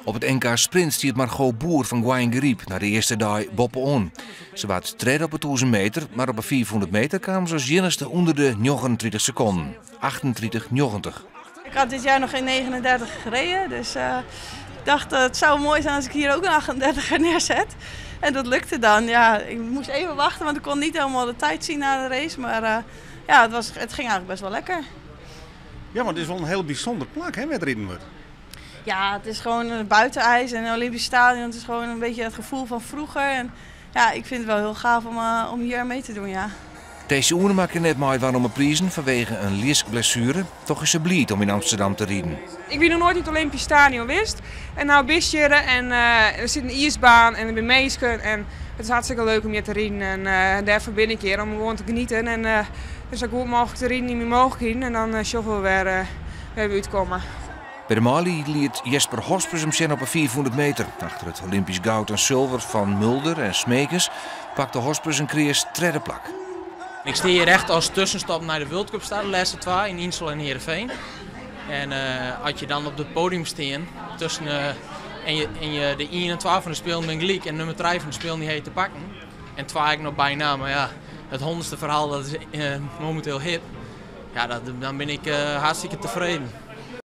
Op het NK Sprint stiert Margot Boer van Guayen-Geriep naar de eerste dag boppen on. Ze waard strijden op het 1000 meter, maar op een 400 meter kwamen ze als jinnigste onder de 39 seconden. 38,90. Ik had dit jaar nog geen 39 gereden, dus ik dacht het zou mooi zijn als ik hier ook een 38 neerzet. En dat lukte dan. Ja, ik moest even wachten, want ik kon niet helemaal de tijd zien na de race. Maar ja, het ging eigenlijk best wel lekker. Ja, maar het is wel een heel bijzonder plak hè, met Riedenwoerd. Ja, het is gewoon een buitenijs en een Olympisch stadion. Het is gewoon een beetje het gevoel van vroeger. En ja, ik vind het wel heel gaaf om hier mee te doen, ja. Deze Oene maakte net maar waarom een prijzen vanwege een liesblessure. Toch is ze blij om in Amsterdam te rijden. Ik ben nog nooit in het Olympisch Stadion geweest. En nou ben je en er zit een ijsbaan en er ben meisken. En het is hartstikke leuk om hier te rijden. En daarvoor ben ik hier om gewoon te genieten. En dus zo goed mogelijk te rijden, niet meer mogelijk en dan sjoffelen we weer uitkomen. Bij de Mali liet Jesper Hospers hem zijn op een 400 meter. Achter het Olympisch goud en zilver van Mulder en Smekers pakte Hospers een kreeg derde plak. Ik sta hier echt als tussenstap naar de World Cup staan, de laatste twee in Insel en Heerenveen. En als je dan op het podium staat tussen de 1 en 12 van de spelen ben gelijk en nummer 3 van de spelen die heet te pakken. En 2 ik nog bijna, maar ja, het 100ste verhaal dat is momenteel hip. Ja, dan ben ik hartstikke tevreden.